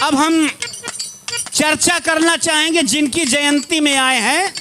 अब हम चर्चा करना चाहेंगे जिनकी जयंती में आए हैं।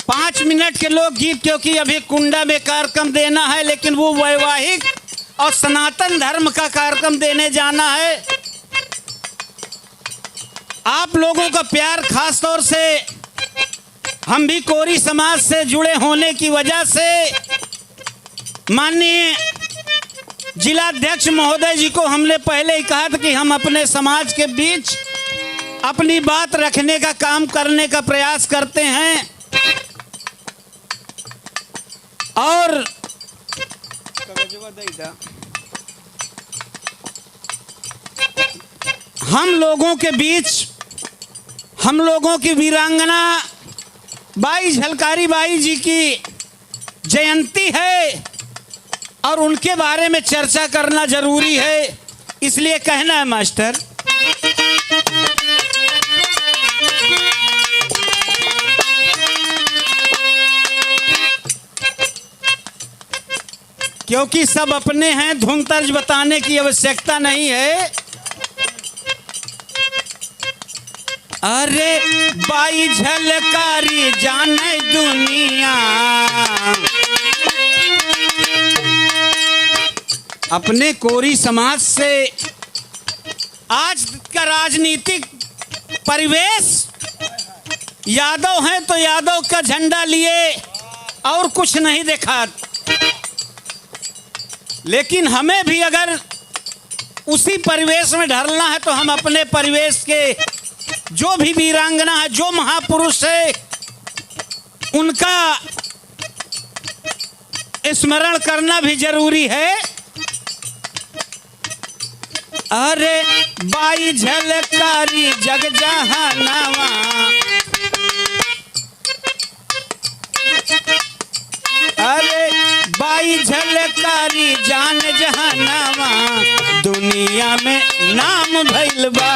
पाँच मिनट के लोकगीत, क्योंकि अभी कुंडा में कार्यक्रम देना है, लेकिन वो वैवाहिक और सनातन धर्म का कार्यक्रम देने जाना है। आप लोगों का प्यार, खास तौर से हम भी कोरी समाज से जुड़े होने की वजह से माननीय जिलाध्यक्ष महोदय जी को हमने पहले ही कहा था कि हम अपने समाज के बीच अपनी बात रखने का काम करने का प्रयास करते हैं। और हम लोगों के बीच हम लोगों की वीरांगना बाई झलकारी बाई जी की जयंती है और उनके बारे में चर्चा करना जरूरी है, इसलिए कहना है मास्टर। क्योंकि सब अपने हैं, धुन तर्ज बताने की आवश्यकता नहीं है। अरे बाई झलकारी जाने दुनिया, अपने कोरी समाज से आज का राजनीतिक परिवेश, यादव हैं तो यादव का झंडा लिए और कुछ नहीं देखा, लेकिन हमें भी अगर उसी परिवेश में ढलना है तो हम अपने परिवेश के जो भी वीरांगना है, जो महापुरुष है, उनका स्मरण करना भी जरूरी है। अरे बाई झलकारी जग जहानावा, अरे बाई झलकारी जान जहानावा, दुनिया में नाम भइल बा।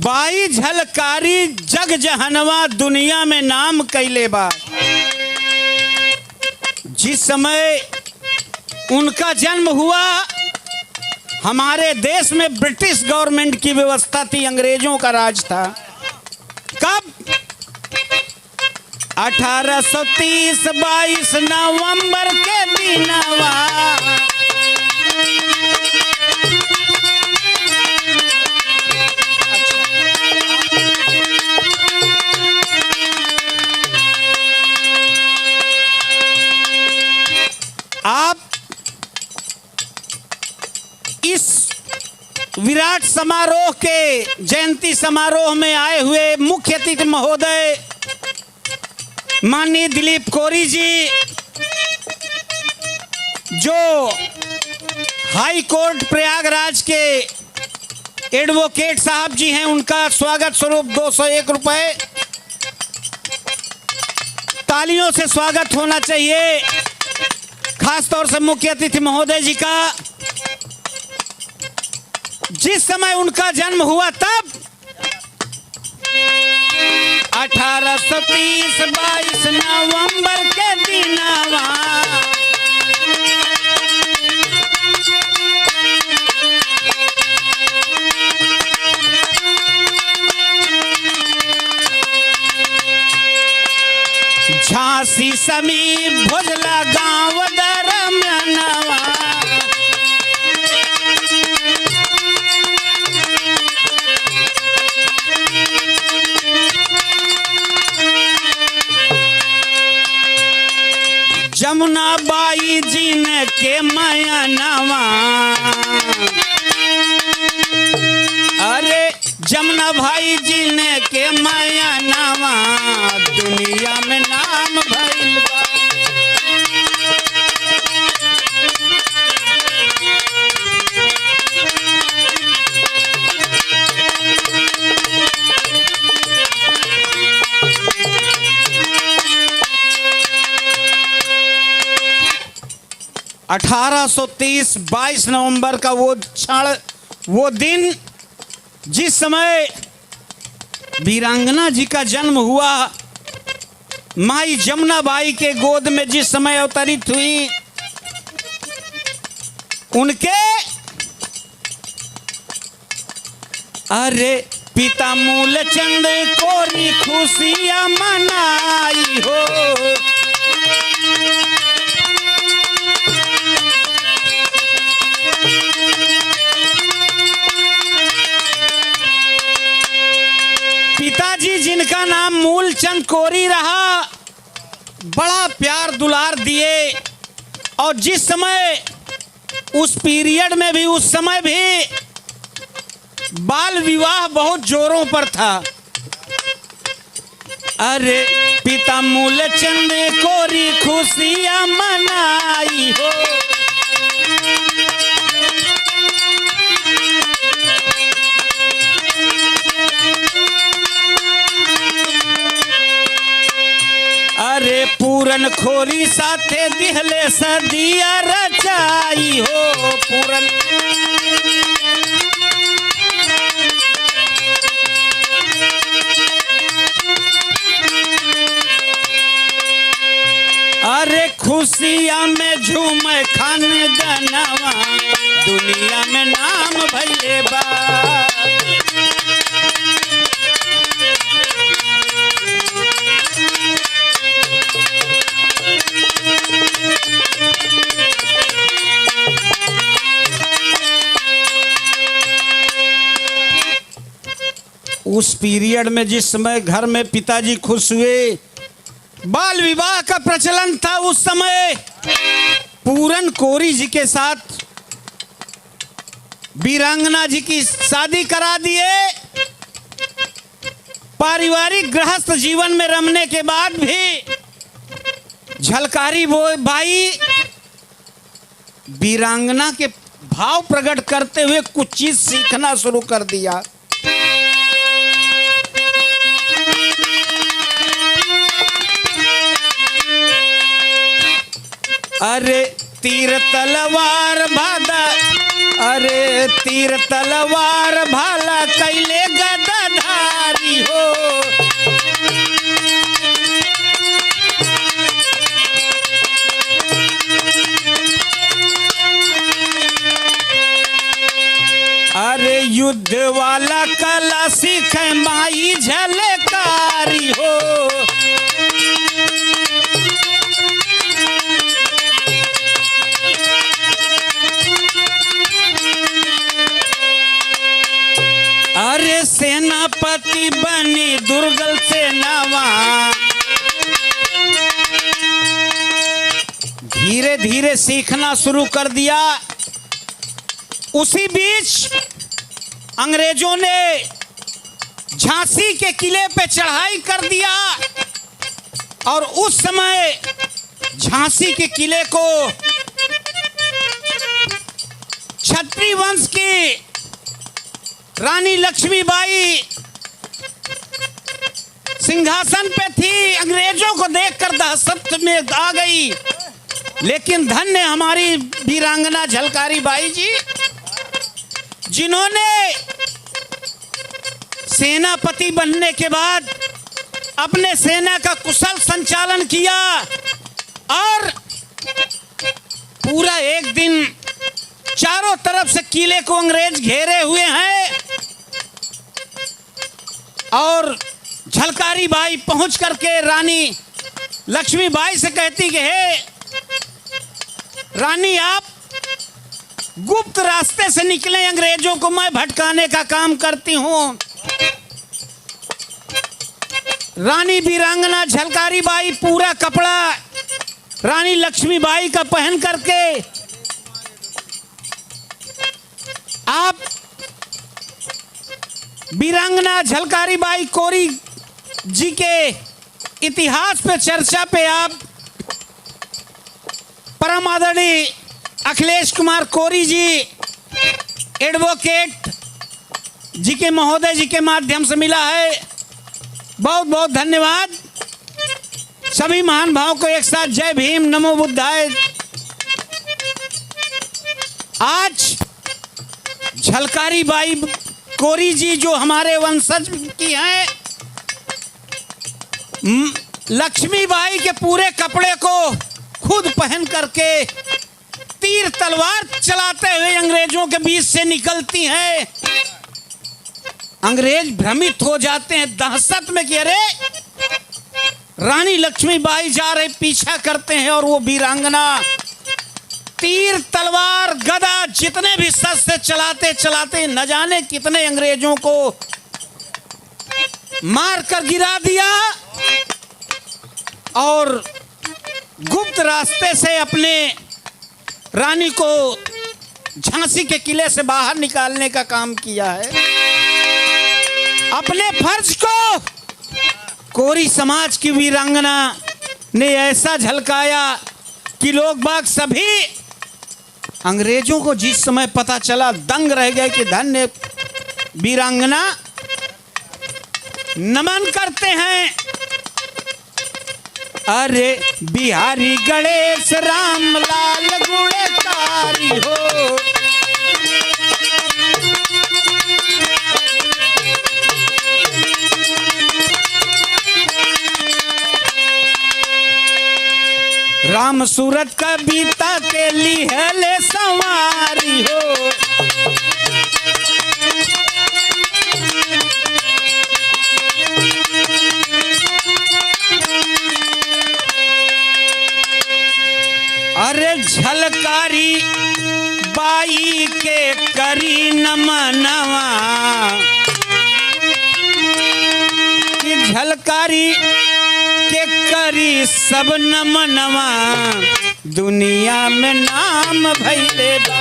बाई झलकारी जग जहनवा, दुनिया में नाम कैले बा। जिस समय उनका जन्म हुआ, हमारे देश में ब्रिटिश गवर्नमेंट की व्यवस्था थी, अंग्रेजों का राज था। कब? 1830 22 नवंबर के दिनवा, आप इस विराट समारोह के जयंती समारोह में आए हुए मुख्य अतिथि महोदय माननीय दिलीप कोरी जी, जो हाई कोर्ट प्रयागराज के एडवोकेट साहब जी हैं, उनका स्वागत स्वरूप 201 रुपए तालियों से स्वागत होना चाहिए। खास तौर से मुख्य अतिथि महोदय जी का, जिस समय उनका जन्म हुआ तब 1830 22 नवंबर के दिनवा, झांसी समीप भोजला गांव दरम्यानवा, जमुना बाई जी ने के मयनवा, अरे जमुना भाई जी ने के मयनवा, दुनिया में नाम भइल बा। 1830 22 नवंबर का वो क्षण, वो दिन जिस समय वीरांगना जी का जन्म हुआ, माई जमुनाबाई के गोद में जिस समय अवतरित हुई, उनके अरे पिता मूलचंद कोरी खुशियां मनाई हो। पिताजी जिनका नाम मूलचंद कोरी रहा, बड़ा प्यार दुलार दिए। और जिस समय उस पीरियड में भी, उस समय भी बाल विवाह बहुत जोरों पर था। अरे पिता मूलचंद कोरी खुशियां मनाई हो। अरे पूरन खोरी साथे दिहले सदिया रचाई हो। पूरन अरे खुशियां में झूम खानदानवा, दुनिया में नाम भइले बा। उस पीरियड में जिस समय घर में पिताजी खुश हुए, बाल विवाह का प्रचलन था उस समय, पूरन कोरी जी के साथ वीरांगना जी की शादी करा दिए। पारिवारिक गृहस्थ जीवन में रमने के बाद भी झलकारी बाई वीरांगना के भाव प्रकट करते हुए कुछ चीज सीखना शुरू कर दिया। अरे तीर तलवार भादा, अरे तीर तलवार भाला कैले गदाधारी हो। अरे युद्ध वाला कला सीखे माई झलकारी हो। अरे सेनापति बनी दुर्गल सेनावा, धीरे धीरे सीखना शुरू कर दिया। उसी बीच अंग्रेजों ने झांसी के किले पे चढ़ाई कर दिया और उस समय झांसी के किले को क्षत्रिय वंश की रानी लक्ष्मीबाई सिंहासन पे थी। अंग्रेजों को देखकर दहशत में आ गई, लेकिन धन्य हमारी वीरांगना झलकारी बाई जी, जिन्होंने सेनापति बनने के बाद अपने सेना का कुशल संचालन किया और पूरा एक दिन चारों तरफ से किले को अंग्रेज घेरे हुए हैं और झलकारी बाई पहुंच करके रानी लक्ष्मीबाई से कहती कि हे रानी, आप गुप्त रास्ते से निकले, अंग्रेजों को मैं भटकाने का काम करती हूं। रानी वीरांगना झलकारी बाई पूरा कपड़ा रानी लक्ष्मीबाई का पहन करके आप वीरांगना झलकारी बाई कोरी जी के इतिहास पे चर्चा पे आप परम आदरणीय अखिलेश कुमार कोरी जी एडवोकेट जी के महोदय जी के माध्यम से मिला है। बहुत बहुत धन्यवाद। सभी महान भावों को एक साथ जय भीम, नमो बुद्धाय। आज झलकारी बाई कोरी जी जो हमारे वंशज की हैं, लक्ष्मीबाई के पूरे कपड़े को खुद पहन करके तीर तलवार चलाते हुए अंग्रेजों के बीच से निकलती हैं। अंग्रेज भ्रमित हो जाते हैं दहशत में कि अरे रानी लक्ष्मीबाई जा रहे, पीछा करते हैं और वो वीरांगना तीर तलवार गदा जितने भी शस्त्र चलाते चलाते न जाने कितने अंग्रेजों को मार कर गिरा दिया और गुप्त रास्ते से अपने रानी को झांसी के किले से बाहर निकालने का काम किया है। अपने फर्ज को कोरी समाज की वीरांगना ने ऐसा झलकाया कि लोग बाग सभी अंग्रेजों को जिस समय पता चला दंग रह गए कि धन्य वीरांगना, नमन करते हैं। अरे बिहारी गणेश राम लाल गुणकारी हो, राम सूरत का बीता के लिहले संवारी हो। अरे झलकारी बाई के करी नमनवा, कि झलकारी के करी सब नमनवा, दुनिया में नाम भइले बा।